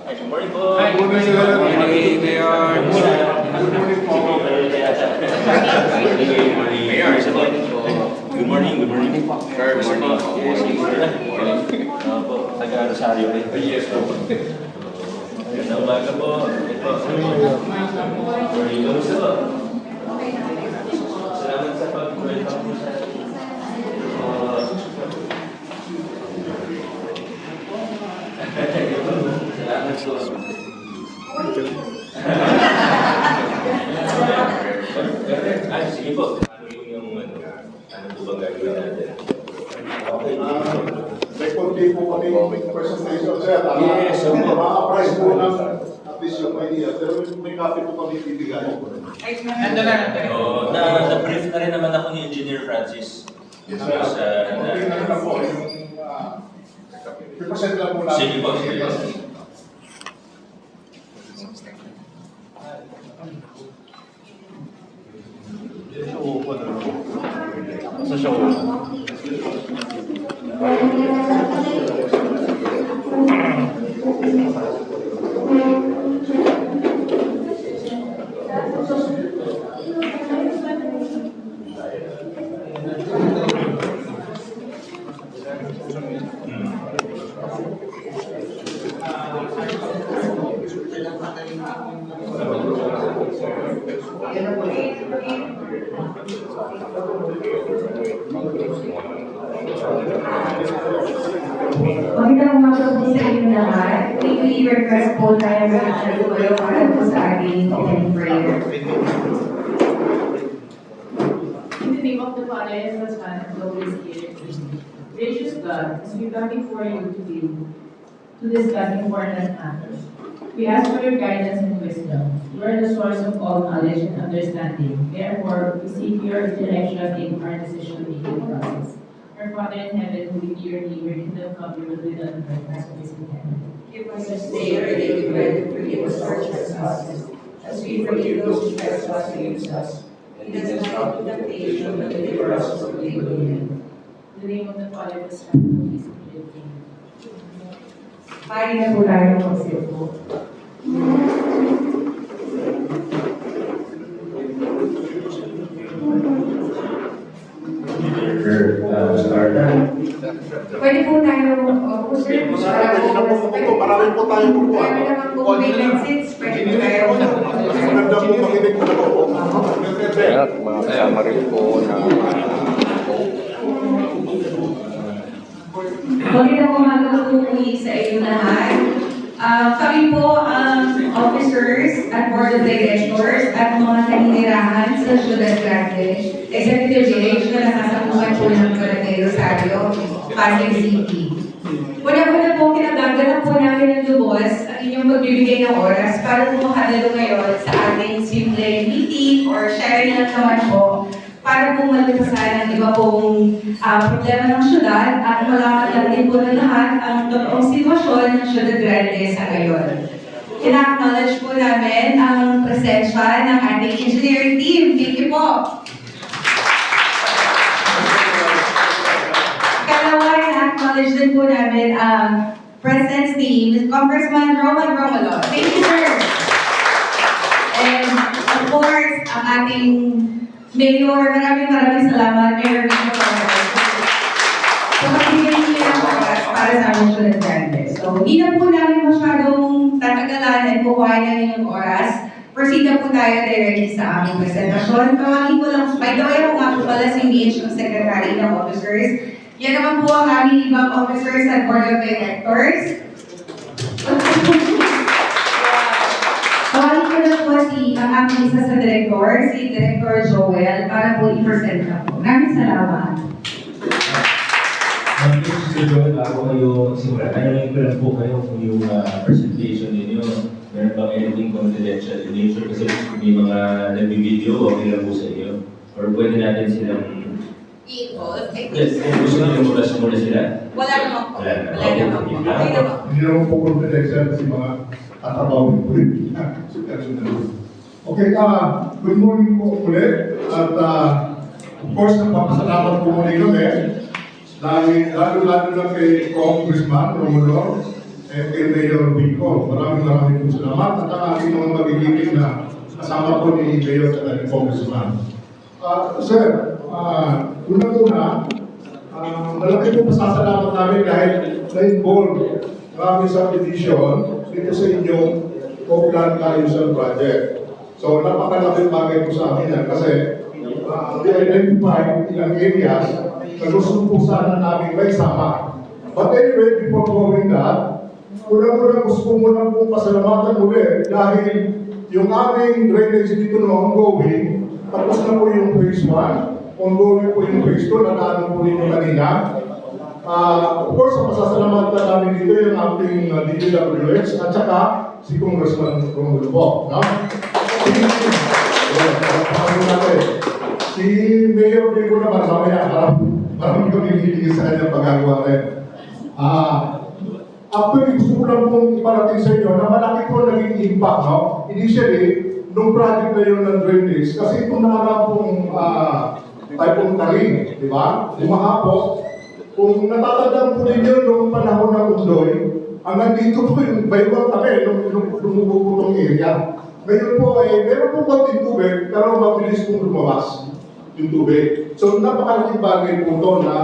Good morning po. Good morning, Mayor. Mayor, isa po. Good morning, good morning. Sir, good morning. Po, taga Rosario po. Yes po. Magandang umaga po. Ito. Morning, kamusta po? Salamat sa pag-welcome po sa salamat po. Sige po. Ano yung ano po bang gagawin natin? May konti po kami presentation, sir. Yes, opo. Ma-price po ng at least yung idea. Pero may copy po kami bibigay. Na-brief na rin naman ako ni Engineer Francis. Yes, sir. Okay na rin po yung represent lang po natin. Sige po, sige po. Sa show. Magandang umaga po sa inyo lahat. May request po tayo mag-chat po para po sa ating opening prayer. In the name of the Father, and of the Son, and of the Holy Spirit. Gracious God, as we come before you to discuss important matters, we ask for your guidance and wisdom. You are the source of all knowledge and understanding. Therefore, we seek your direction in our decision-making process. Our Father in heaven, who be your name, your kingdom come, your will be done on earth as it is in heaven. Give us this day our daily bread, and forgive us our trespasses, as we forgive those who trespass against us. Lead us not into temptation, but deliver us from evil. In the name of the Father, the Son, and the Holy Spirit. Amen. Pari na po tayo mag-sipo. Pwede po tayo, sir, Marami po tayo po. Meron naman po may message, pwede po tayo. Maganda po makinig po po. At mga kasama rin po na Magandang umaga po muli sa inyo lahat. Kami po ang officers at board of directors at mga naninirahan sa Ciudad Grande, Executive Village na nakasakuhan po ng Barangay Rosario, Pasig City. Una-una po, kinagagalak po namin ng lubos ang inyong magbibigay ng oras para po makadalo ngayon sa ating simple meeting or sharing lang naman po para po malupasan ang iba pong problema ng syudad at malaman lang din po ng lahat ang totoong sitwasyon ng Ciudad Grande sa ngayon. Ina-acknowledge po namin ang presensya ng ating engineering team. Thank you po. Kalawa, ina-acknowledge din po namin ang presence ni Congressman Roman Romulo. Thank you, sir. And of course, ang ating Mayor, maraming salamat, Mayor Vico Torres. So, magbigay niyo ng oras para sa aming Ciudad Grande. So, hindi na po namin masyadong tatagalan at kukuhain ng inyong oras. Proceed na po tayo directly sa aming presentasyon. Tawagin ko lang, by the way, ako nga po pala si Mitch, ang Secretary ng Officers. Yan naman po ang aming ibang officers at Board of Directors. Tawagin ko lang po ang aming isa sa Director, si Director Joel, para po i-present na po. Maraming salamat. Mr. Joel, bago kayo simula, tanongin ko lang po kayo kung yung presentation ninyo, meron bang anything confidential in nature? Kasi may mga nag-video, okay lang po sa inyo? Or pwede natin silang... I-involve? Yes, kung gusto nyo muna sila? Wala naman po. Wala naman. Wala naman po. Okay naman. Hindi naman po confidential kasi mga tatabawin po rin. Okay, good morning po ulit. At of course, nagpapasalamat po muli kami Dahil lalo-lalo na kay Congressman Romulo at kay Mayor Vico. Maraming po salamat at ang aking mga magiging na kasama po ni Mayor at ni Congressman. Sir, unang-una, malaki po pasasalamat namin dahil na-involve maraming subdivision dito sa inyong Oakland Ayusan Project. So, napakalaking bagay po sa amin yan kasi we identified ilang areas na gusto po sana namin may sama. But anyway, before going that, unang-una gusto ko muna po pasalamatan ulit dahil yung aming drainage dito na ongoing, tapos na po yung phase 1, ongoing po yung phase 2, nadaanan po rin yung kanina. Of course, ang masasalamatan namin dito yung ating DPWH at saka si Congressman Romulo po. No? Si Mayor Vico naman, mamaya parang kami hiligis sa kanyang pagagawa rin. Actually, gusto ko lang pong iparating sa inyo na malaki po naging impact. No? Initially, nung project na yun ng drainage, kasi itong nakarap pong typhoon Karin, di ba? Lumaha po. Kung natatandaan po ninyo nung panahon ng Undoy, hanggang dito po yung baywang kami nung lumubog po itong area. Ngayon po meron po konting tubig, pero mabilis pong lumabas yung tubig. So napakalaking bagay po ito na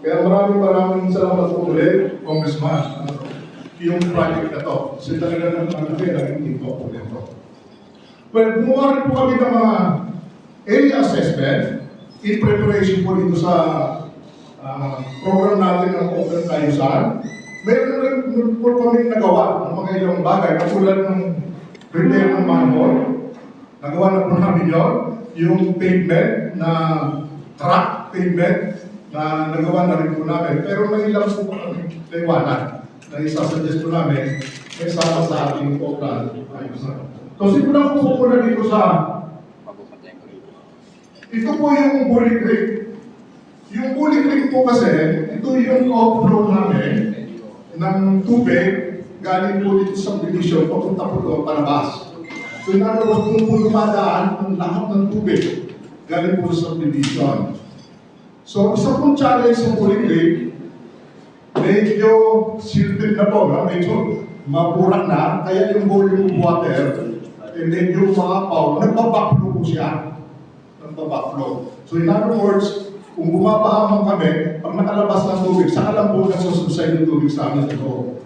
kaya maraming salamat po ulit, Congressman, yung project na to. Kasi talaga naging impact po nito. Well, gumawa rin po kami ng mga area assessment in preparation po dito sa program natin ng Oakland Ayusan. Meron rin po kami nagawa ng mga ilang bagay, katulad ng repair ng manhole. Nagawa na po namin yun. Yung pavement na track pavement na nagawa na rin po namin. Pero may ilang po kami naiwanan na isasuggest po namin may sama sa ating Oakland Ayusan. So simulan po muna dito sa ito po yung Bully Creek. Yung Bully Creek po kasi, ito yung outflow namin ng tubig galing po dito sa division, papunta po doon palabas. So in other words, kung po dumadaan ang lahat ng tubig galing po sa division. So isa pong challenge sa Bully Creek, medyo silted na po, medyo maburak na, kaya yung volume of water, medyo makapaw, nagbabackflow po siya. Nagbabackflow. So in other words, kung bumabaha man kami, pag nakalabas ng tubig, saka lang po nagsusubside yung tubig sa amin ito.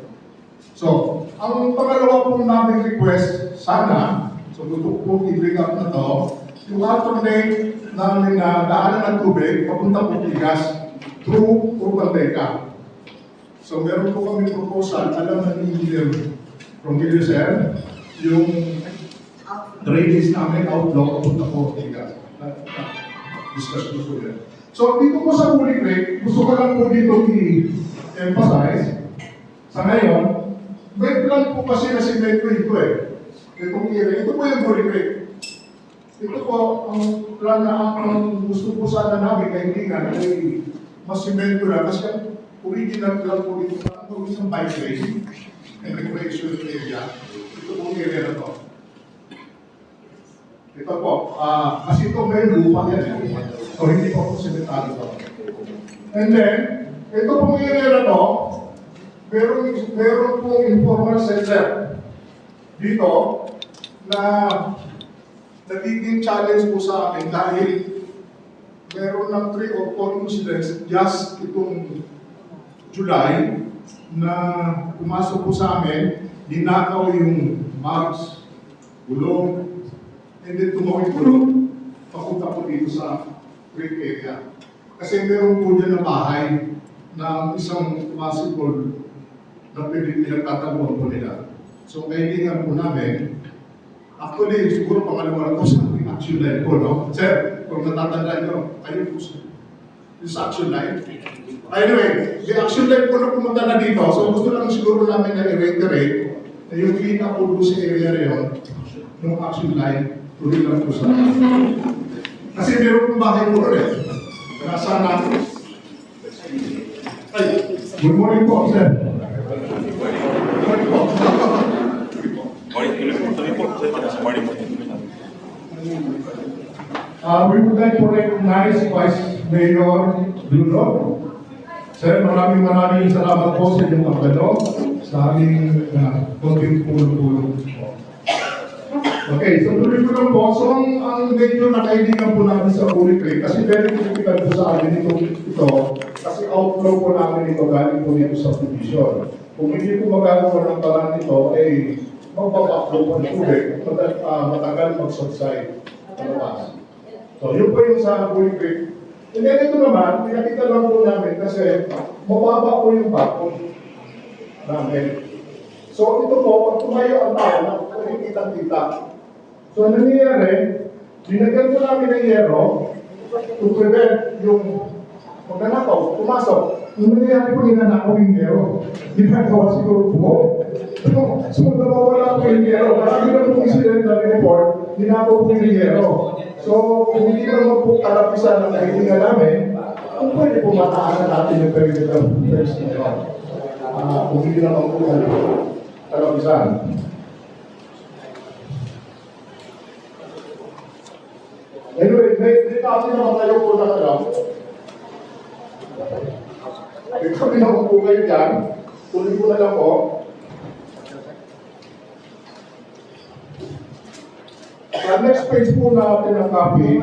So, ang pangalawa po namin request, sana, so gusto ko i-bring up na to, yung alternate namin na daanan ng tubig, papunta po Tigas, through Urbanteca. So, meron po kami proposal, alam na engineer from Gilisel, yung drainage namin outflow, papunta po Tigas. Discuss ko po yan. So, dito po sa Bully Creek, gusto ko lang po dito i-emphasize, sa ngayon, may plan po kasi na simento ito Itong area, ito po yung Bully Creek. Ito po, ang plan na ang gusto po sana namin kaibigan ay mas simento na kasi ang original plan po dito sa isang bike lane and recreation area. Ito po yung area na to. Ito po, kasi ito may lupa yan. So, hindi po po simentado to. And then, ito pong area na to, meron pong informal center dito na nagiging challenge po sa akin dahil meron ng 3 or 4 incidents just itong July na pumasok po sa amin, dinakaw yung mugs, gulong, and then tumawid gulong, papunta po dito sa creek area. Kasi meron po dyan na bahay na isang possible na pinagtatabuhan po nila. So, kailangan po namin, actually, siguro pangalawa na po sa action line po, no? Sir, kung natatandaan nyo, ayun po sa action line. Anyway, the action line po na pumunta na dito, so gusto lang siguro namin na i-reiterate na yung pinaka-produce area na yun, yung action line, tuloy lang po sa kasi meron pong bahay po rin. Nasa natin. Ay, good morning po, sir. Good morning po. We would like to recognize Vice Mayor Bruno Sir, maraming salamat po sa inyong pagdalo sa aming konting tulong-tulong po. Okay, so tuloy ko lang po. So, ang medyo nakailingan po namin sa Holy Creek, kasi very critical po sa amin ito, kasi outflow po namin ito galing po dito sa division. Kung hindi po magagawa ng parang ito, ay magbabaklo po ng tubig, matagal mag-subside sa labas. So, yun po yung sa Holy Creek. And then ito naman, pinakita lang po namin kasi mababa po yung bakod namin. So ito po, pag tumayo ang tao, nakikita-kita. So ano nangyayari, dinagyan po namin ng yero to prevent yung magnanakaw, pumasok. Yung nangyayari po, ninanakaw yung yero. Ginagawa siguro po. So nawawala po yung yero. Marami na po incident na report, ninakaw po yung yero. So, kung hindi naman po kalapisan ng kahilingan namin, kung pwede po mataanan natin yung perimeter first na yun. Kung hindi naman po kalapisan. Anyway, may natin naman tayo po na alam. May kami naman po kayo dyan. Tuloy ko na lang po. Ang next page po natin ng copy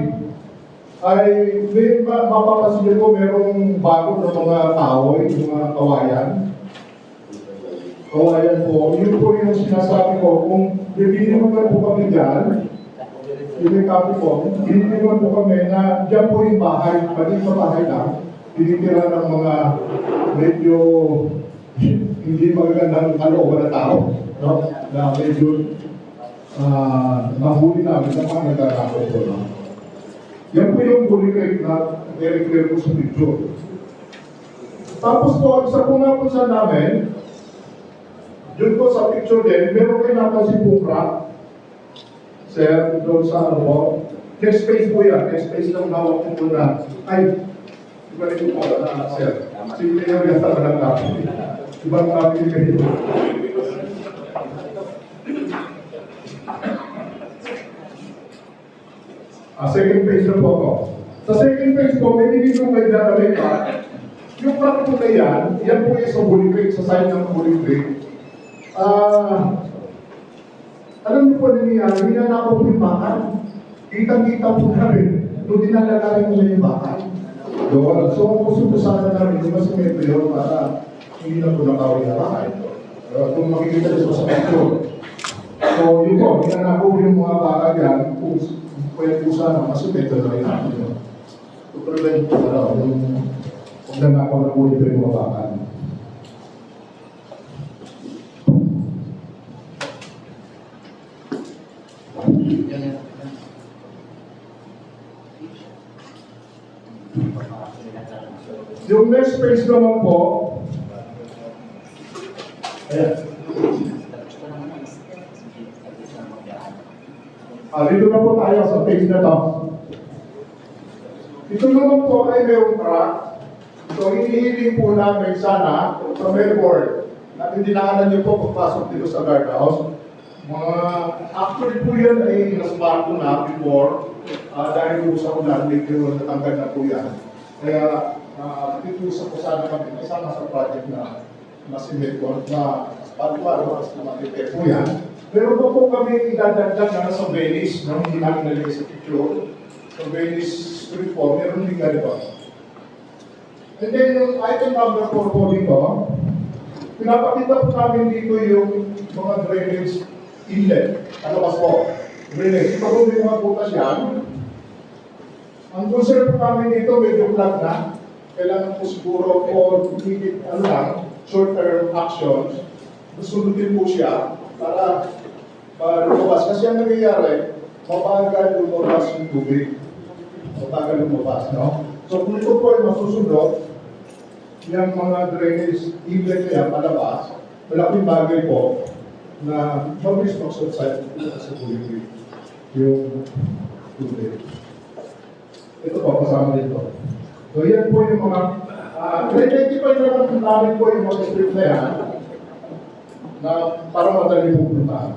ay may mapapasin po merong bago na mga kahoy, mga kawayan. Kawayan po, yun po yung sinasabi ko, kung bibili mo po kami dyan, yung copy po, bibili mo po kami na dyan po yung bahay, maliit na bahay lang, tinitira ng mga medyo hindi magagandang kalooban na tao, no? Na medyo nahuli namin sa mga nagkakako po na. Yan po yung Holy Creek na very clear po sa picture. Tapos po, isa po nga po sa namin, yun po sa picture din, meron kayo napansin po crack. Sir, doon sa ano po. Next space po yan, next space lang hawak po na. Ay, iba rin po na, sir. Sige kayo yung talagang natin. Ibang natin kayo. Second page na po ako. Sa second page po, may hindi ko kayo dadalhin pa. Yung crack po na yan po yung sa Holy Creek, sa side ng Holy Creek. Alam niyo po nangyayari, hinanakaw po yung bakal. Kitang-kita po namin, nung dinalagarin mo na yung bakal. Doon. So, ang gusto po sana namin, yung mas metro yun para hindi na po nakawin na bakal. Kung makikita niyo sa picture. So, yun po, hinanakaw yung mga bakal yan, pwede po sana kasi better na rin natin. To prevent po na yung pagnanakaw na po yung mga bakal. Yung next page naman po, ayan. Dito na po tayo sa page na to. Ito naman po ay mayroong crack. So, hinihiling po namin sana sa mailboard na dinaanan niyo po pagpasok dito sa guardhouse. Actually po yan ay nasbarko na before dahil po sa ulan, medyo natanggal na po yan. Kaya, titusa po sana kami kasama sa project na cement ko na aspartuaro, mas namatipid po yan. Pero po kami idadagdag na sa Venice, no? Hindi namin nalagay sa picture. Sa Venice Street po, meron din ganito. And then yung item number 4 po dito, pinapakita po namin dito yung mga drainage inlet. Ano pas po? Drainage. Ito po may mga butas yan. Ang concern po namin dito, medyo flat na. Kailangan po siguro for immediate, short-term actions. Susunodin po siya para lumabas. Kasi ang nangyayari, mabagal lumabas yung tubig. Mabagal lumabas, no? So kung ito po ay masusunod, yung mga drainage inlet niya palabas, malaking bagay po na mabilis mag-subside sa tubig yung tubig. Ito po, kasama dito. So yan po yung mga, identify naman namin po yung mga strip na yan, na para madali pupuntahan.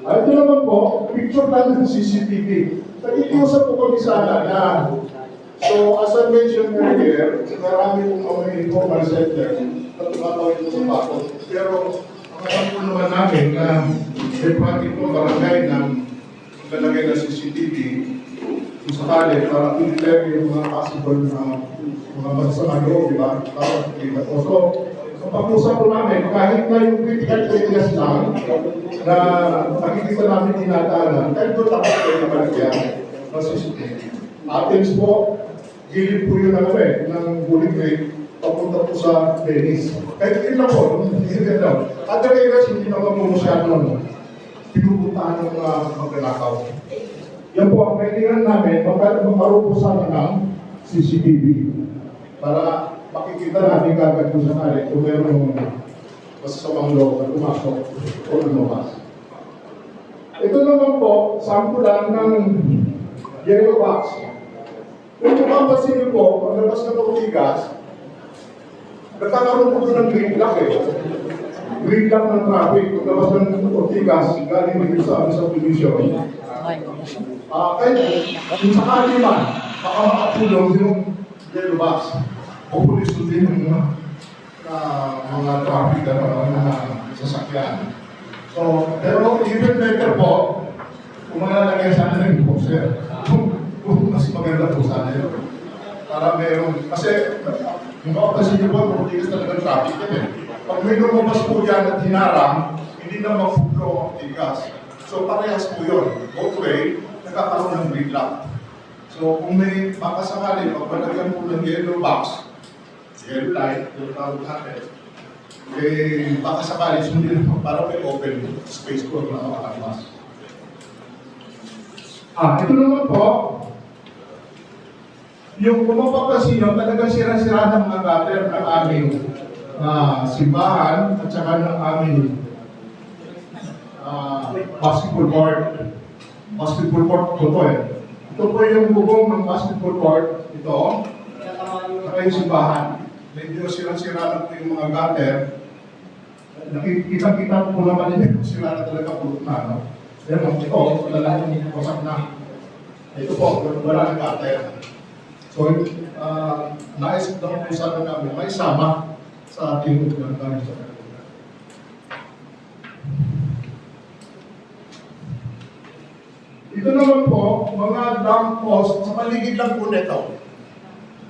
Ito naman po, picture lang ng CCTV. Nag-iusap po kami sana na, so as I mentioned earlier, marami pong mga informal center na tumatawid po sa bakod. Pero, ang alam po naman namin na may pati po barangay ng lalagay na CCTV kung sakali para i-declare yung mga possible na mga masasamang loob, di ba? Para kita po. So, ang pag-usap po namin, kahit na yung critical areas lang na nakikita namin tinataanan, kahit doon ako pwede malagyan ng CCTV. Athens po, gilid po yun ng Bulling Lake, papunta po sa Venice. Kahit yun lang po, hindi lang. Other areas, hindi naman po masyadong pinupuntahan ng mga magnanakaw. Yan po ang kailangan namin, magkaroon po sana ng CCTV para makikita natin kagad kung sakali kung mayroong masasamang loob na pumasok o lumabas. Ito naman po, sample lang ng yellow box. Kung mapapansin niyo po, paglabas ng Ortigas, nagkakaroon po doon ng green block eh. Green block ng traffic, paglabas ng Ortigas, galing dito sa subdivision. Kahit kung sakali man, baka makatulong yung yellow box. Hopefully sundin yung mga traffic na mga sasakyan. So, pero even better po, kung malalagay sana ng enforcer, kung mas maganda po sana yun. Para meron, kasi yung kapatid niyo po, kung tigas talaga ng traffic yan eh. Pag may lumabas po yan at hinarang, hindi na mag-flow ang tigas. So, parehas po yun. Both way, nagkakaroon ng gridlock. So, kung may makasakali, pagpalagyan po ng yellow box, yellow light, yung tawag natin, eh, baka sakali, sundin mo para may open space po na makakalmas. Ito naman po, yung kung mapapansin nyo, talagang sira-sira ng mga gutter ng aming simbahan at saka ng aming basketball court. Basketball court po to eh. Ito po yung bubong ng basketball court. Ito. Saka yung simbahan. Medyo sira-sira na po yung mga gutter. Nakikita-kita po naman yun kung sira na talaga po na. No? Pero ito, lalaki yung wasak na. Ito po, wala ng gutter. So, naisip lang po sana namin, may sama sa ating pagkakas sa kanila. Ito naman po, mga lamp post, sa paligid lang po nito.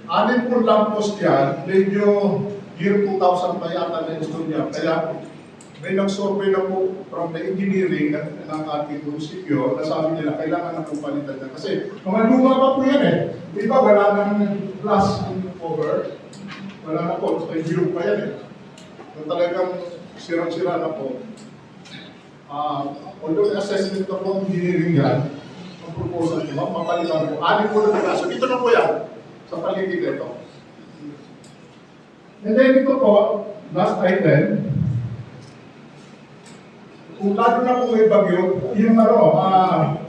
6 po lamp post yan, medyo year 2000 pa yata na gusto niya. Kaya may nag-survey na po from the engineering ng ating munisipyo na sabi nila kailangan na po palitan na. Kasi mga luma pa po yan eh. Di ba wala nang glass over? Wala na po. So, yung pa yan eh. So, talagang sirang-sira na po. Although assessment na po engineering yan, ang proposal nila, mapalitan po. 6 po na nila. So, dito na po yan sa paligid ito. And then ito po, last item, kung lalo na kung may bagyo, yung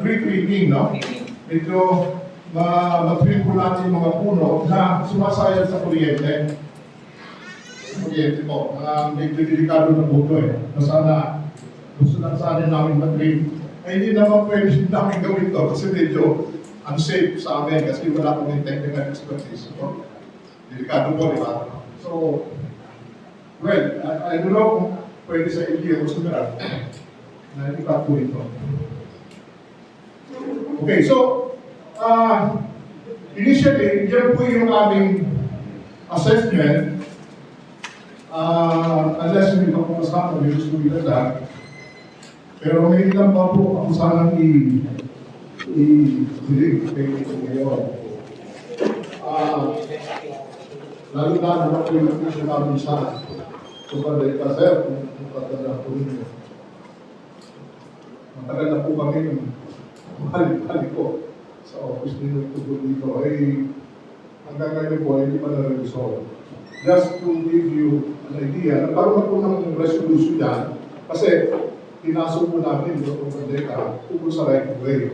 tree trimming, no? Medyo matrim po natin yung mga puno na sumasayad sa kuryente. Kuryente po, medyo delikado na po ito eh. Na sana, gusto lang sana namin matrim. Ay hindi naman pwede namin gawin ito kasi medyo unsafe sa amin kasi wala kami technical expertise. So, delikado po, di ba? So, well, I don't know kung pwede sa LGU sumirat na ikat po ito. Okay, so, initially, yan po yung aming assessment. Unless may kapapasama, may gusto nila. Pero may ilan pa po ako sanang i-dilig kay ngayon. Lalo na naman po yung issue namin sa Tupaday ka, sir, kung tatanda po ninyo. Matagal na po kami balik-balik po sa office ninyo dito ay hanggang ngayon po ay hindi pa na-resolve. Just to give you an idea, nagkaroon na po ng resolution yan kasi pinasok po namin yung Tupaday ka tungkol sa right of way.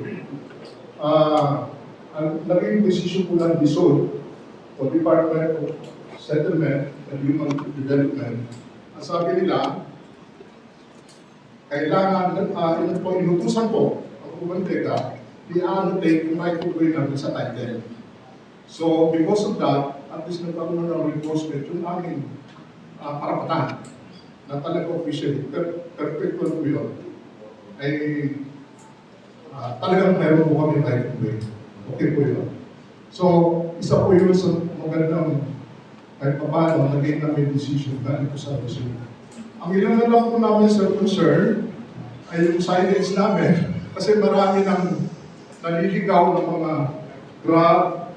Ang naging decision po ng DSOL o Department of Settlement and Human Development, ang sabi nila, kailangan, yun po, inutusan po, ang kumanteka, i-annotate yung right of way namin sa title. So, because of that, at least nagkaroon ng reinforcement yung aming karapatan na talaga officially, perpetual po yun, ay talagang meron po kami right of way. Okay po yun. So, isa po yun sa magandang kahit pa paano, naging namin decision galing po sa decision. Ang ilan na lang po namin sa concern ay yung silence namin kasi marami nang naliligaw ng mga grab,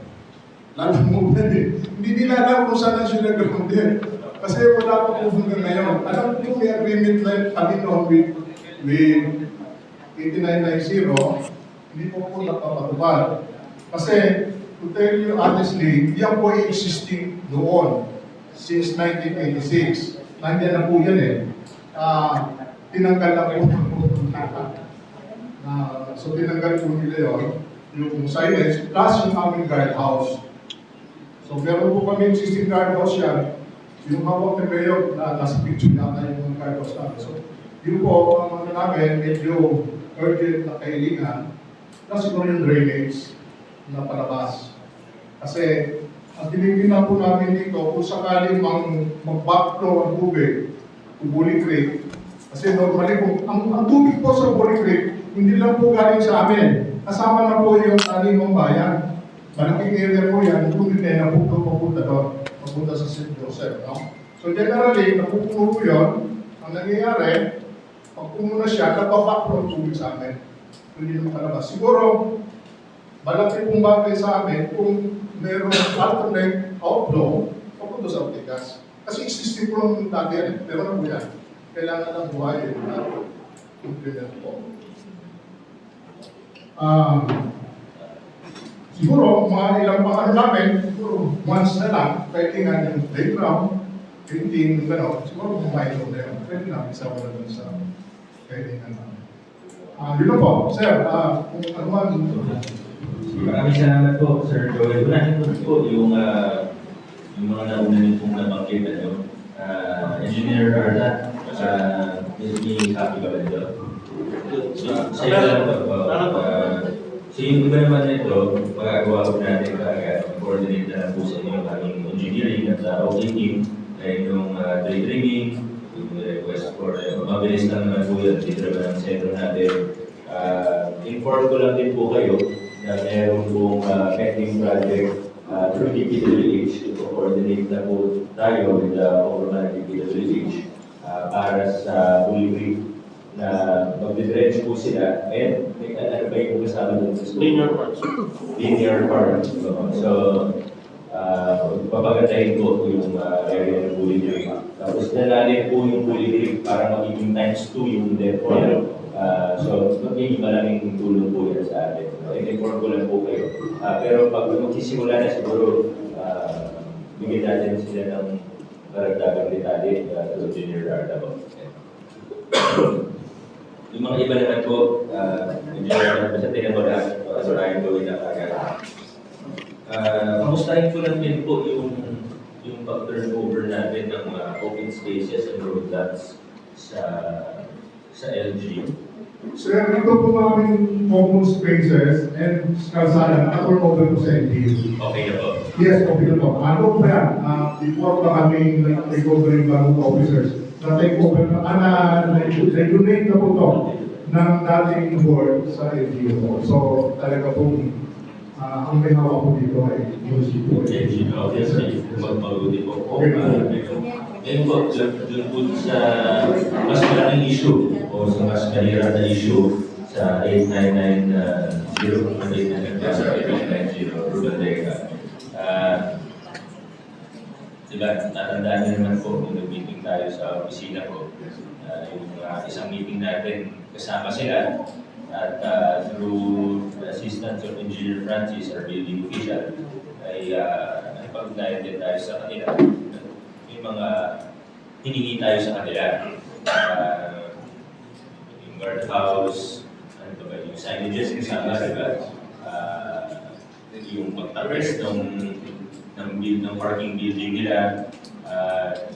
lalamunan eh. Hindi nila alam kung saan sila grounded. Kasi wala pa po hanggang ngayon. Alam ko may agreement na kami noon with 8990, hindi po po napapatupad. Kasi, to tell you honestly, yan po ay existing noon since 1986. Nandiyan na po yan eh. Tinanggal na po so tinanggal po nila yun, yung silence, plus yung aming guardhouse. So meron po kami existing guardhouse yan. Yung hawak ni Mayor na nasa picture yata yung mga guardhouse namin. So yun po, ang mga namin, medyo urgent na kailangan. Plus siguro yung drainage na palabas. Kasi ang tinignan po namin dito, kung sakaling mag-backflow ang tubig, kung Bully Creek, kasi normally kung ang tubig po sa Bully Creek, hindi lang po galing sa amin. Kasama na po yung aling ng bayan. Malaking area po yan, kung hindi na po papunta doon, papunta sa St. Joseph. No? So generally, napupuno po yun. Ang nangyayari, pag puno na siya, nagbabackflow ang tubig sa amin. Hindi naman palabas. Siguro, malaki pong bagay sa amin kung mayroong alternate outflow papunta sa Ortigas. Kasi existing po ng dati yan, pero na po yan. Kailangan ng buhayin na implement po. Siguro, mga ilang pang namin, siguro once na lang, pwede nga yung playground, painting, gano'n, siguro kumain ko na yun. Pwede namin isa wala dun sa pwede na namin. Yun na po, sir, kung ano man. Maraming salamat po, Sir Joel. Unahin ko po yung mga nauna niyo pong nabanggit, Engineer Arda, may copy ba ba nito? Sa iyo lang po. So yung iba naman nito, magagawa ko natin coordinate na lang po sa inyo aming engineering at routing team, ay yung trade rigging, yung request for, mabilis lang naman po yun, dito naman ang sentro natin. Inform ko lang din po kayo na meron pong pending project through DPWH. Ito coordinate na po tayo with the overall DPWH para sa Bully Creek na mag-dredge po sila. And ano ba yung kasama doon sa school? Linear parts. So, papagandahin po yung area ng Bully Creek. Tapos nalalim po yung Bully Creek para magiging times 2 yung depth niya. So, magiging maraming tulong po yan sa atin. I-inform ko lang po kayo. Pero pag magsisimula na siguro, bigyan natin sila ng karagdagang detalye to Engineer Arda po. Yung mga iba naman po, Engineer Arda, basta tinabagaan, asurahin gawin na agad. Kamustahin ko lang din po yung pag-turnover natin ng open spaces and road lots sa LG. Sir, ito po namin common spaces and kalsada na turnover po sa LGU. Okay na po. Yes, okay na po. Ano po yan? Before pa kami take over yung bagong officers, na-take over na, na-donate na po ito ng dating board sa LGU. So, talaga pong ang may hawak po dito ay munisipyo. LG, obviously, magpaguti po. Ngayon po, dun po sa mas malaking issue o sa mas mahirap na issue sa 8990, sa 8990, Ruben Deca. Diba, natandaan niyo naman po nung nag-meeting tayo sa opisina ko. Yung isang meeting natin, kasama sila at through the assistance of Engineer Francis, our building official, ay napag-ugnayan din tayo sa kanila. Yung mga hiningi tayo sa kanila. Yung guardhouse, ano ba, yung signages kasama, diba? Yung pagtapos ng parking building nila,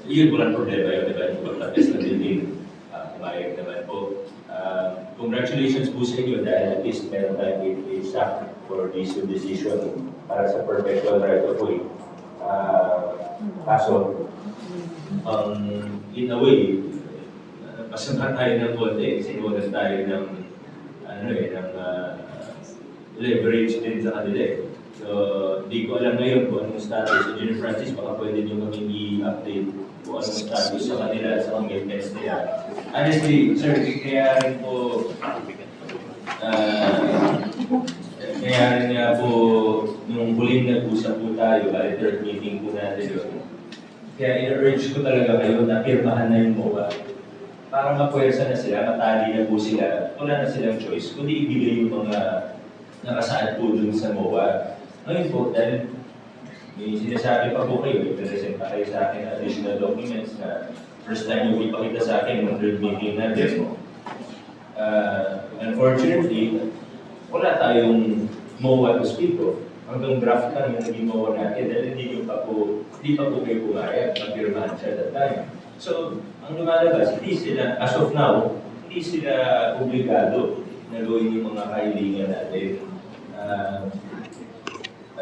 yun walang problema yun, diba? Yung pagtapos ng building, kumayag naman po. congratulations po sa inyo dahil at least meron tayong gateway sack for this decision para sa perpetual right of way. Kaso, in a way, pasama tayo ng konti kasi iwanan tayo ng leverage din sa kanila eh. So, di ko alam ngayon kung anong status. Engineer Francis, baka pwede nyo kami i-update kung anong status sa kanila at sa commitments nila. Honestly, sir, kaya rin po, kaya rin nga po, nung huling nag-usap po tayo, bali third meeting po natin yun. Kaya in-urge ko talaga kayo na pirmahan na yung MOA. Para mapwersa na sila, matali na po sila, wala na silang choice, kundi ibigay yung mga nakasaad po dun sa MOA. Ngayon po, dahil may sinasabi pa po kayo, i-present pa kayo sa akin additional documents na first time yung ipakita sa akin ng third meeting natin. Unfortunately, wala tayong MOA to speak of. Hanggang draft lang yung naging MOA natin dahil hindi pa po kayo pumayag, magpirmahan siya at that time. So, ang lumalabas, hindi sila, as of now, hindi sila obligado na gawin yung mga kahilingan natin.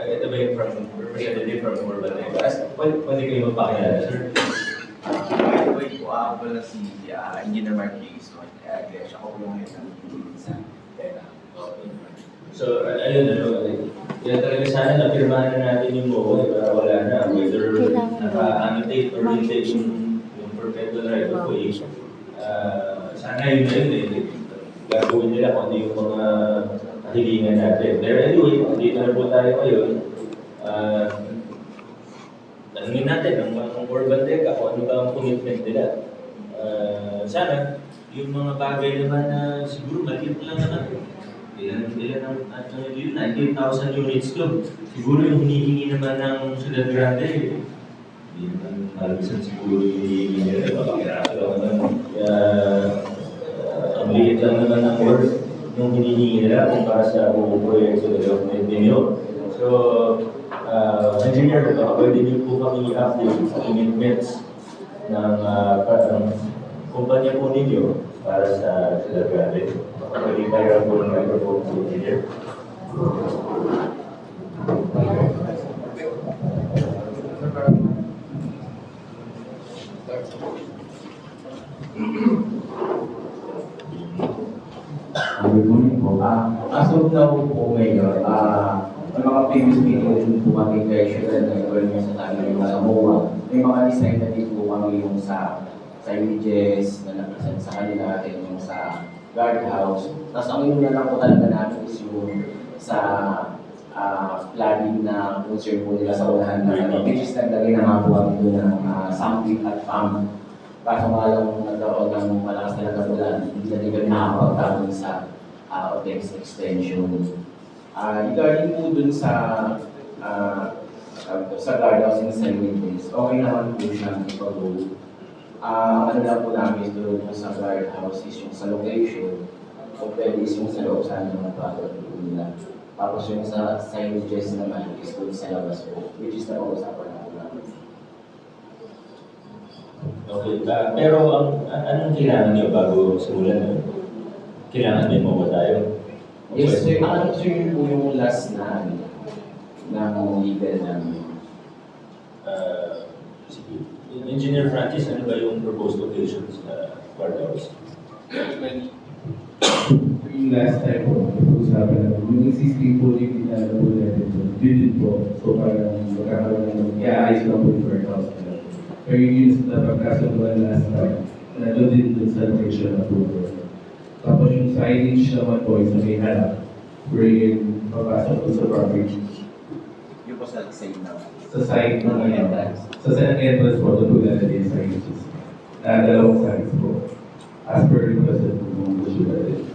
Ito ba yung representative from Urban Negras? Pwede kayo magpakilala, sir? Wait po, wala si Engineer Marquez. Kaya siya ko yung sa pera. So, ayun, kaya talaga sana napirmahan na natin yung MOA para wala na, whether naka-annotate or hindi yung perpetual right of way. Sana yun na yun gagawin nila kung ano yung mga kahilingan natin. Pero anyway, dito na po tayo ngayon. Tanungin natin ang mga urban deca kung ano ba ang commitment nila. Sana, yung mga bagay naman na siguro maliit lang naman. Ilan ang 19,000 units to. Siguro yung hinihingi naman ng Ciudad Grande. Hindi naman halisan siguro yung hinihingi nila. Pakiraso lang naman. Ang liit lang naman ang work yung hinihingi nila kung para sa buong proyekto na development ninyo. So, engineer, pwede niyo po kami i-update sa commitments ng kumpanya po ninyo para sa Ciudad Grande. Pwede tayo po ng microphone sa engineer. Good morning po. As of now po, Mayor, may mga previous meeting din po kami kay Sugar na gawin niya sa tayo yung sa MOA. May mga design na din po kami yung sa images na napresent sa kanila at yung sa guardhouse. Tapos ang yun na lang po talaga namin is yung sa planning na concern po nila sa unahan na which is naglagay na nga po kami doon ng sampling at pump. Kaso nga lang nagkaroon ng malakas na nagkabulan, hindi na din kami nakakapagtapon sa OPEX extension. Regarding po dun sa guardhouse in San Luis, okay naman po siyang ipag-go. Ano lang po namin doon sa guardhouse is yung sa location, o pwede is yung sa loob sana ng product po nila. Tapos yung sa signages naman is doon sa labas po, which is napag-usapan natin. Okay, pero anong kailangan niyo bago simulan? Kailangan din mo ba tayo? Yes, sir. Ano sir po yung last na legal namin? Sige. Engineer Francis, ano ba yung proposed location sa guardhouse? Yung last time po, usapan namin, yung existing po yung po natin po, yun po. So parang magkakaroon ng i-aayos lang po yung guardhouse nila. Pero yun na pagkasunduan last time, nandun din dun sa location na po. Tapos yung signage naman po is na may harap, wherein papasok po sa property. Yung po sa same na. Sa side ng sa entrance po, doon po natin yung signages. Dalawang signs po. As per requested po kung gusto natin.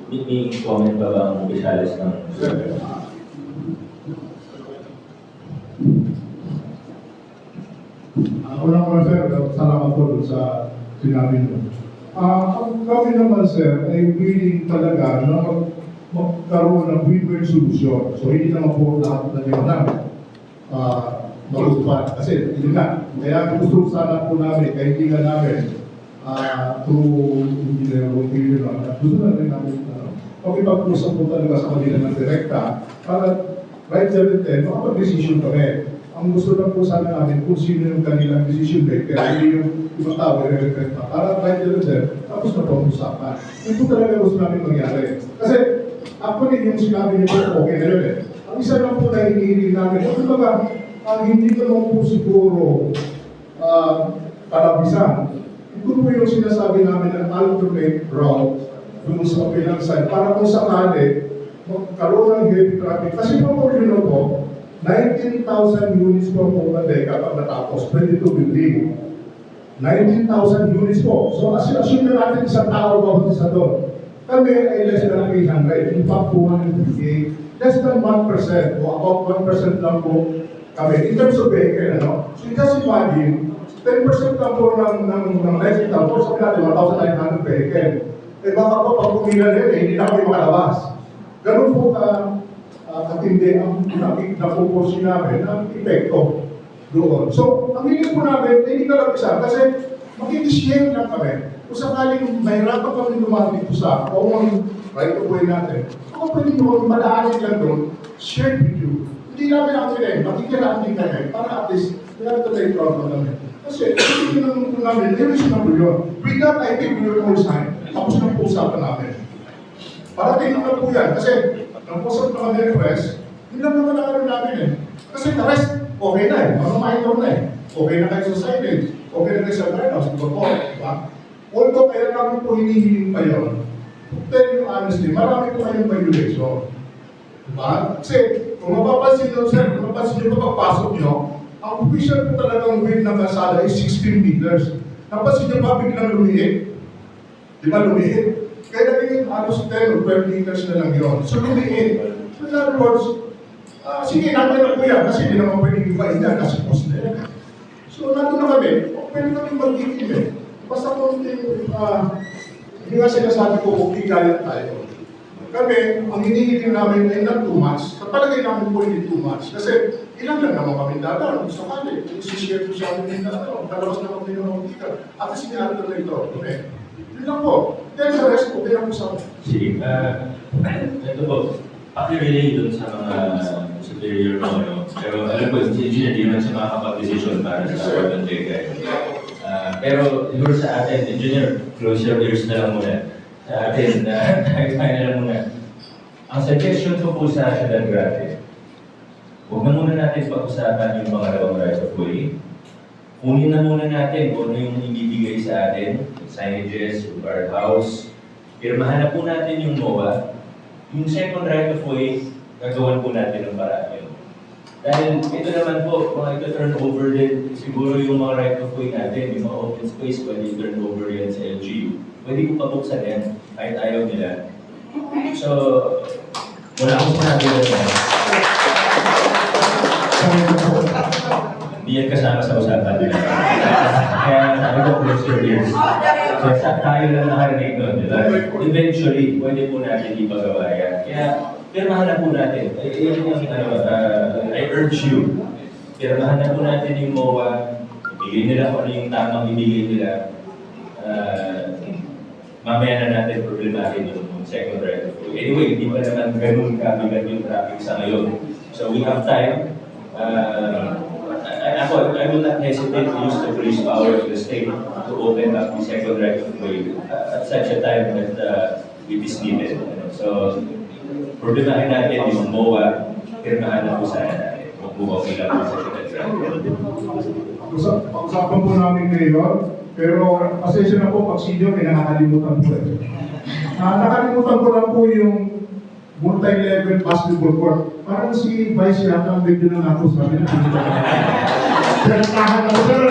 May comment ba ba ang opisyalis ng Unang-una sir, salamat po dun sa sinabi nyo. Ang kami naman sir ay willing talaga na magkaroon ng win-win solution. So hindi naman po lahat na nila namin magustuhan. Kasi yun nga, kaya gusto sana po namin, kaya hindi nga namin through engineer opinion at gusto na rin namin makipag-usap po talaga sa kanila ng direkta para right there and then makapag-decision kami. Ang gusto lang po sana namin kung sino yung kanilang decision maker, hindi yung ibang tao ay re-request na para right there and then tapos na po ang usapan. Yun po talaga gusto namin mangyari. Kasi actually yung sinabi niyo po okay na yun eh. Ang isa lang po na hinihiling namin, kumbaga, hindi ko lang po siguro kalabisan. Ito po yung sinasabi namin ng alternate route dun sa kapilang side para kung sakali magkaroon ng heavy traffic. Kasi po yun po, 19,000 units po po na kapag natapos, 22 building. 19,000 units po. So assume na natin isang tao bawat isa doon. Kami ay less than 300. In fact, 258. Less than 1% o about 1% lang po kami. In terms of vehicle, ano? So just imagine, 10% lang po ng 19,000, sabi natin 1,900 vehicle. Eh baka po pag pumilan yun, hindi na kami makalabas. Ganun po katindi ang napuporsi namin ang epekto doon. So, ang hiling po namin, hindi ka lang isa, kasi makikishare lang kami. Kung sakaling mahirapan kami lumapit po sa common right of way natin, kung pwede nyo madaanin lang doon, share with you. Hindi namin ang pinay, makikiraan din kami para at least, kaya ito tayo problem namin. Kasi, hindi naman po namin, reasonable yun. With that, I think we will all sign. Tapos na po usapan namin. Parating naman po yan, kasi nang pusap na kami request, hindi lang naman ang namin eh. Kasi the rest, okay na eh. Mga minor na eh. Okay na kayo sa signage. Okay na kayo sa warehouse. Diba po? Diba? Although kaya namin po hinihiling pa yun, to tell you honestly, marami po kayong violation. Diba? Kasi kung mapapansin nyo, sir, kung mapapansin nyo pagpasok nyo, ang official po talagang width ng kalsada is 16 meters. Napansin nyo ba biglang lumiit? Di ba lumiit? Kaya naging halos 10 or 12 meters na lang yun. So lumiit. So in other words, sige, natin na po yan kasi hindi naman pwedeng ibahin yan kasi post na yan. So natin na kami, pwede kami mag-ikim eh. Basta kung hindi nga sinasabi ko, okay kaya tayo. Kami, ang hinihiling namin ay not too much. Sa palagay namin po hindi too much. Kasi ilan lang naman kami dadaan. Kung sakali, isi-share ko sa amin na talabas na kami ng mga at kasi nilalala na ito. Okay. Yun lang po. Then the rest po, kaya po sa amin. Sige. Ito po, pakirelay doon sa mga superior mo. No? Pero alam ko, si engineer, di naman siya makakapag-decision para sa urban data. Pero siguro sa atin, engineer, close your ears na lang muna. Sa atin, tayo na lang muna. Ang suggestion ko po sa Syudad Grande, huwag na muna natin pag-usapan yung mga rawang right of way. Kunin na muna natin kung ano yung ibibigay sa atin, signages, yung guardhouse. Pirmahan na po natin yung MOA. Yung second right of way, gagawan po natin ng paraan yun. Dahil ito naman po, kung ito turn over din, siguro yung mga right of way natin, yung mga open space, pwede turn over yan sa LGU. Pwede ko pabuksan yan, kahit ayaw nila. So, wala akong sinabi na yan. Hindi yan kasama sa usapan nila. Kaya sabi ko, close your ears. So, tayo lang nakarinig nun, di ba? Eventually, pwede po natin ipagawa yan. Kaya, pirmahan na po natin. I urge you, pirmahan na po natin yung MOA, ibigay nila kung ano yung tamang ibigay nila. Mamaya na natin problemahin yung second right of way. Anyway, hindi pa naman ganun kabigat yung traffic sa ngayon. So we have time. I will not hesitate to use the police power of the state to open up the second right of way at such a time that it is needed. So, problemahin natin yung MOA, pirmahan na po sana natin. Magbukaw nila po sa Syudad Grande. Pag-usapan po namin ngayon, pero pasensya na po, pag senior, may nakakalimutan po eh. Nakalimutan ko lang po yung multi-level basketball court. Parang si Vice yata ang medyo na nato sa amin. Pinatahan na po, pero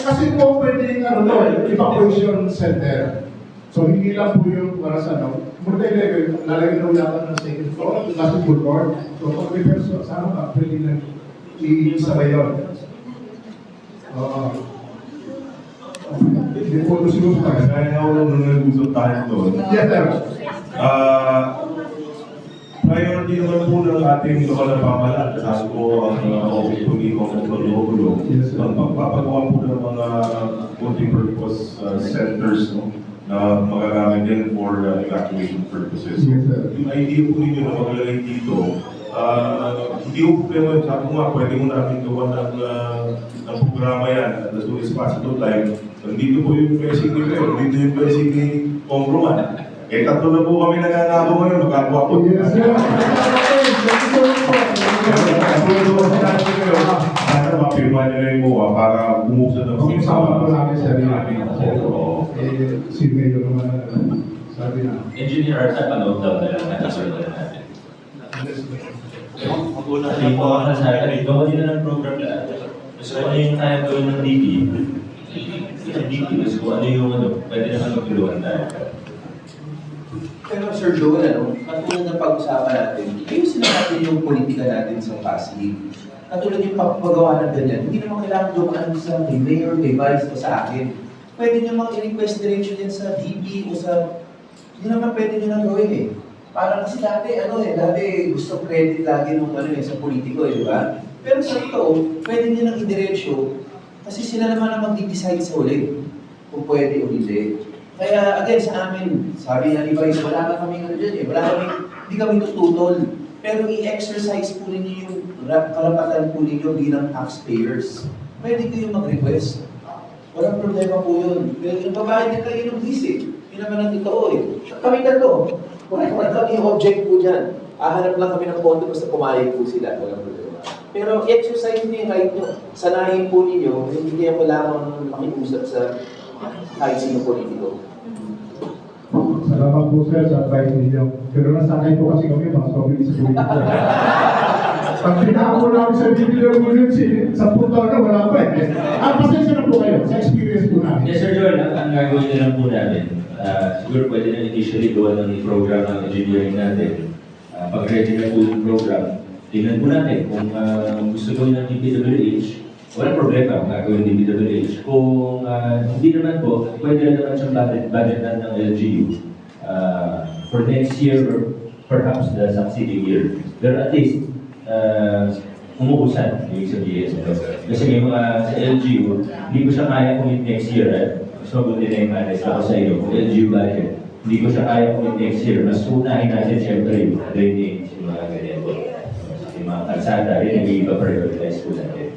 kasi po pwede yung evacuation center. So hindi lang po yung para sa multi-level, lalagyan na yata ng second floor, basketball court. So pag may person, sana ka, pwede na isabay yun. Hindi po ito siguro tayo. Kaya ako nung nag-usap tayo doon. Yes, sir. priority naman po ng ating lokal na pamahalaan, kasama po ang office po ni Congressman Romulo, ang pagpapagawa po ng mga multi-purpose centers, no, na magagamit din for evacuation purposes. Yes, sir. Yung idea po ninyo na maglagay dito, hindi po problema, sabi ko nga, pwede mo namin gawa ng programa yan at as soon as possible time. Nandito po yung blessing ni Leo, nandito yung blessing ni Congressman. Eh, tatlo na po kami nangangabaw ngayon, magkagawa po. Yes, sir. Sana mapirma nila yung MOA para bumuksan ng Kung sama ko namin sa rin Oo. si Mayor naman sabi na. Engineer Arta, panood daw na lang, nakasort na natin. Kasi po ako nasabi, gawa din na ng program na. Gusto ko ano yung kaya gawin ng DP. Yung DP, gusto ko ano yung pwede naman magtulungan tayo. Pero Sir Joel, katulad ng pag-usapan natin, ayusin natin yung politika natin sa Pasig. Katulad yung pagpagawa ng ganyan, hindi naman kailangan dumaan sa kay Mayor, kay Vice o sa akin. Pwede nyo mag-request diretso din sa DP o sa... Hindi naman pwede nyo nang gawin eh. Parang kasi dati, dati gusto credit lagi nung sa politiko di ba? Pero sa ito, pwede nyo nang idiretso kasi sila naman ang mag-decide sa ulit kung pwede o hindi. Kaya again, sa amin, sabi nga ni Vice, wala na kami dyan hindi kami tututol. Pero i-exercise po ninyo yung karapatan po ninyo bilang taxpayers. Pwede kayo mag-request. Walang problema po yun. Pero yung babae din kayo ng visit, yun naman ang totoo eh. Kami tatlo, wala kami object po dyan. Hahanap lang kami ng pondo basta pumayag po sila. Walang problema. Pero exercise niyo yung right nyo. Sanayin po ninyo, hindi kayo kailangan makiusap sa kahit sino politiko. Salamat po sir sa advice ninyo. Pero nasanay po kasi kami mga sobrang sa politika. Pag pinako namin sa DPW sa punta na wala pa eh. Pasensya na po kayo sa experience po namin. Yes, Sir Joel, ang gagawin na lang po namin, siguro pwede na initially gawa ng program ng engineering natin. Pag-ready na po yung program, tingnan po natin kung gusto gawin ng DPWH, walang problema kung gagawin ng DPWH. Kung hindi naman po, pwede na naman siyang budget ng LGU for next year or perhaps the succeeding year. Pero at least, umuusan, yung sabihin. Kasi may mga sa LGU, hindi ko siya kaya commit next year. So, buti na yung manage ako sa iyo. Kung LGU budget, hindi ko siya kaya commit next year. Mas unahin natin siyempre yung drainage, yung mga ganyan. Yung mga kalsada, rin yung iba prioritize po natin.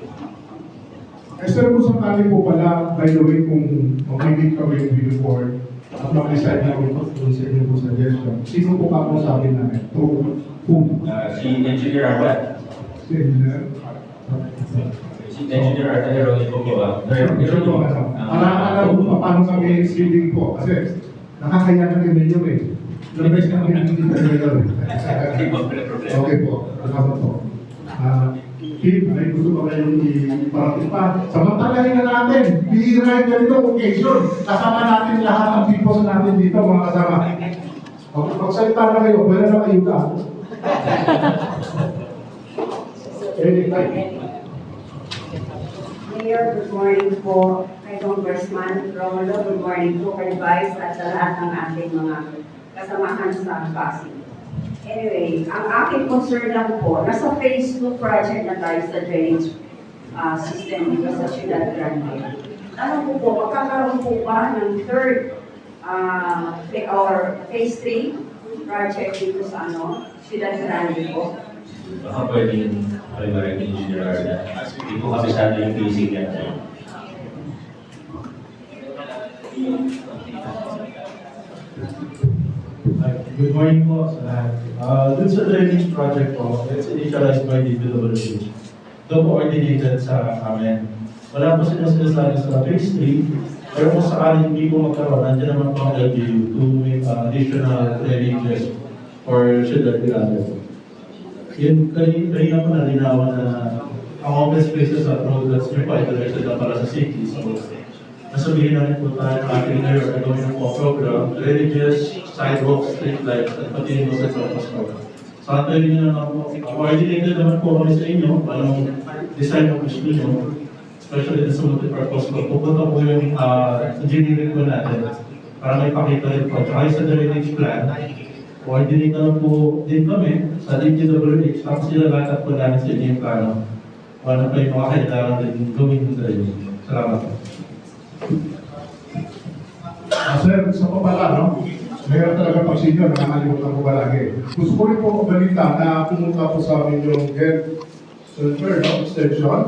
Sir, kung sakali po pala, by the way, kung mag-meet kami yung before, at mag-decide na kung sa inyo po suggestion, sino po ka po sabi namin? Whom? Si Engineer Arta. Si Engineer? Si Engineer Arta Heroico po ba? Pero po, alam po paano kami speeding po. Kasi nakakaya na rin ninyo eh. Labes na kami hindi talaga. Okay po, salamat po. Kim, may gusto pa kayong iparating pa. Samantalahin na natin, bihira yung ganito occasion. Kasama natin lahat ang people natin dito, mga kasama. Magsalita na kayo, wala na kayo ka. Mayor, good morning po kay Congressman Romulo, good morning po kay Vice at sa lahat ng ating mga kasamahan sa Pasig. Anyway, ang aking concern lang po, nasa phase 2 project na tayo sa drainage system dito sa Ciudad Grande. Ano po po, magkakaroon po ba ng third or phase 3 project dito sa Ciudad Grande po? Baka pwedeng kalimarin ng Engineer Arta. Hindi po kabisado yung phasing yan. Good morning po sa lahat. Dun sa drainage project po, it's initialized by DPWH. Ito po coordinated sa amin. Wala po sila sinasabi sa phase 3, pero kung sakaling hindi po magkaroon, nandiyan naman po ang LGU to make additional drainages for Ciudad Grande. Yun, kanina po nalinawan na ang open spaces at road that's nearby, directed na para sa city. So, nasabihin na rin po tayo ng ating mayor na gawin ng program, drainages, sidewalks, street lights, at pati yung sa surface road. Sa atin nyo na po, coordinated naman po kami sa inyo, anong design ng gusto nyo, especially sa multi-purpose ko. Pupunta po yung engineering ko natin para may pakita rin po. Tsaka sa drainage plan, coordinate na lang po din kami sa DPWH, tapos ilalatag po namin sa inyo yung plano. Ano pa yung mga kailangan din gawin sa inyo. Salamat po. Sir, sa pabala, no? Mayroon talaga pag senior, nakakalimutan ko ba lagi. Gusto ko rin po balita na pumunta po sa amin yung head server, no? Extension.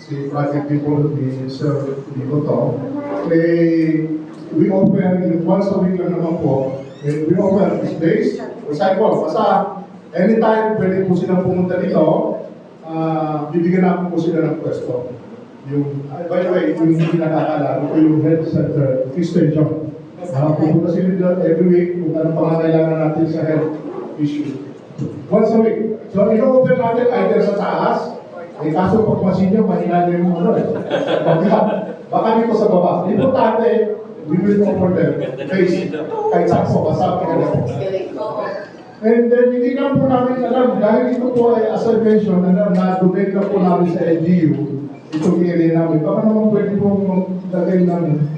Si project people ni Sir Nicoto. We offer, once a week lang naman po, we offer space, recycle. Basta anytime pwede po silang pumunta dito, bibigyan namin po sila ng pwesto. Yung, by the way, yung hindi nakakala, ito yung health center extension. Pupunta sila dito every week kung anong pangangailangan natin sa health issue. Once a week. So, ino-open natin either sa taas, kaso pag masinyo, mahina na yung ano eh. Baka dito sa baba. Importante, we will offer them face. Kahit sakso, basta pinagawa. And then, hindi na po namin alam, dahil ito po ay, as I mentioned, na-donate na po namin sa LGU, itong area namin. Baka naman pwede po maglagay namin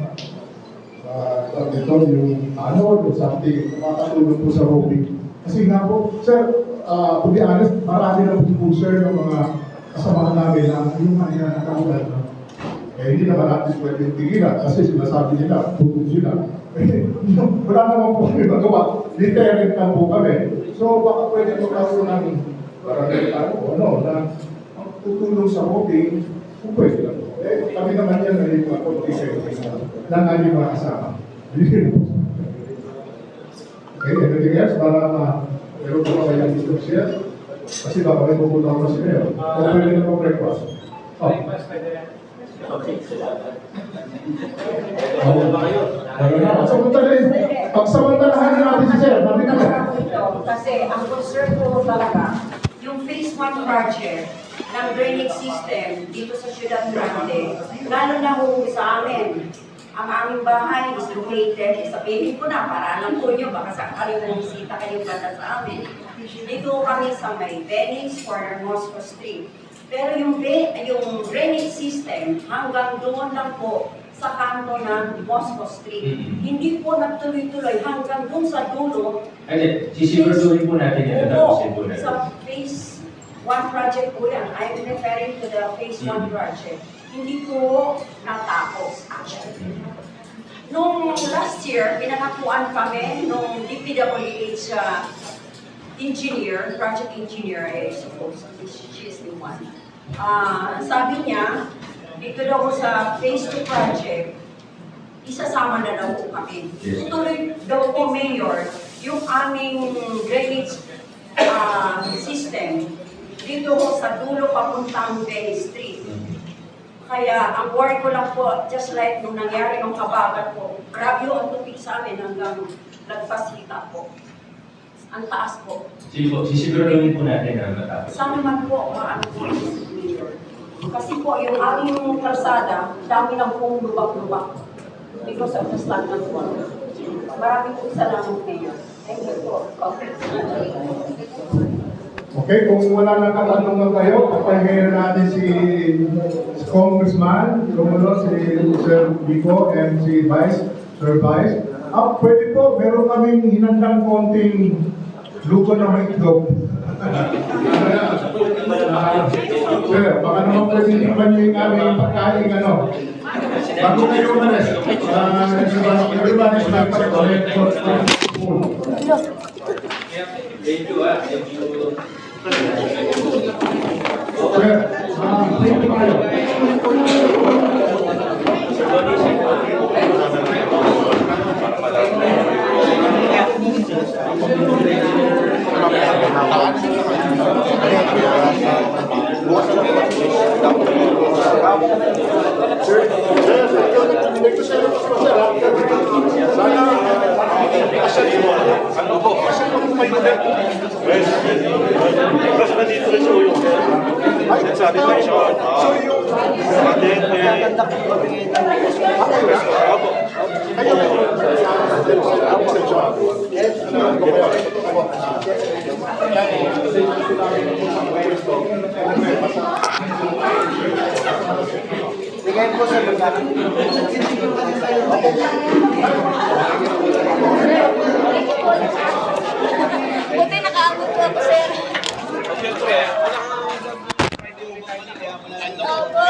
ito yung ano, yung something, makakatulong po sa hobby. Kasi nga po, sir, to be honest, marami na po sir ng mga kasamahan namin na yung mga nakakagulat. Hindi naman natin pwede tigilan kasi sinasabi nila, tutong sila. Wala naman po kami magawa. Deterrent lang po kami. So baka pwede po kaso ng ano, na tutulong sa hobby, kung pwede lang po. Kami naman yan na yung mga konti-konti na aming mga kasama. Okay, anything else para meron po ba kayong instruction? Kasi baka may pupunta ko sa inyo. O pwede na po breakfast. Pagsamantalahan na natin si Sir. Kasi ang concern ko talaga, yung phase 1 project ng drainage system dito sa Ciudad Grande, lalo na ho sa amin. Ang aming bahay is located, sabihin ko na, para alam ko nyo, baka sakaling bumisita kayong banda sa amin. Dito kami sa may Venice, corner Moscow Street. Pero yung drainage system, hanggang doon lang po sa kanto ng Moscow Street. Hindi po nagtuloy-tuloy hanggang doon sa dulo. Ay, sisiguraduhin po natin yan. Opo, sa phase 1 project po yan. I'm referring to the phase 1 project. Hindi po natapos actually. Nung last year, pinakakuan kami nung DPWH engineer, project engineer, I suppose, she is the one. Sabi niya, dito daw sa phase 2 project, isasama na daw po kami. Tutuloy daw po, Mayor, yung aming drainage system dito ko sa dulo papuntang Venice Street. Kaya ang worry ko lang po, just like nung nangyari ng kabagat po, grabe ang tubig sa amin hanggang nagpasita po. Ang taas po. Sige po, sisiguraduhin po natin na matapos. Sana man po, maano po, kasi po yung aming kalsada, dami ng pong lubak-lubak. Because of the stand ng water. Maraming po salamat ngayon. Thank you po. Okay, kung wala nang katanungan kayo, kapag natin si Congressman, Romulo, si Sir Vico, and si Sir Vice. Pwede po, meron kaming hinandang konting luto na may itlog. Sir, baka naman pwede tikman niyo yung aming pagkain, ano. Bago kayo umalis, everybody's not correct for food. Thank you, thank you. Sir, thank you kayo. Bigay po sa mga Buti nakaabot po ako, sir. Opo.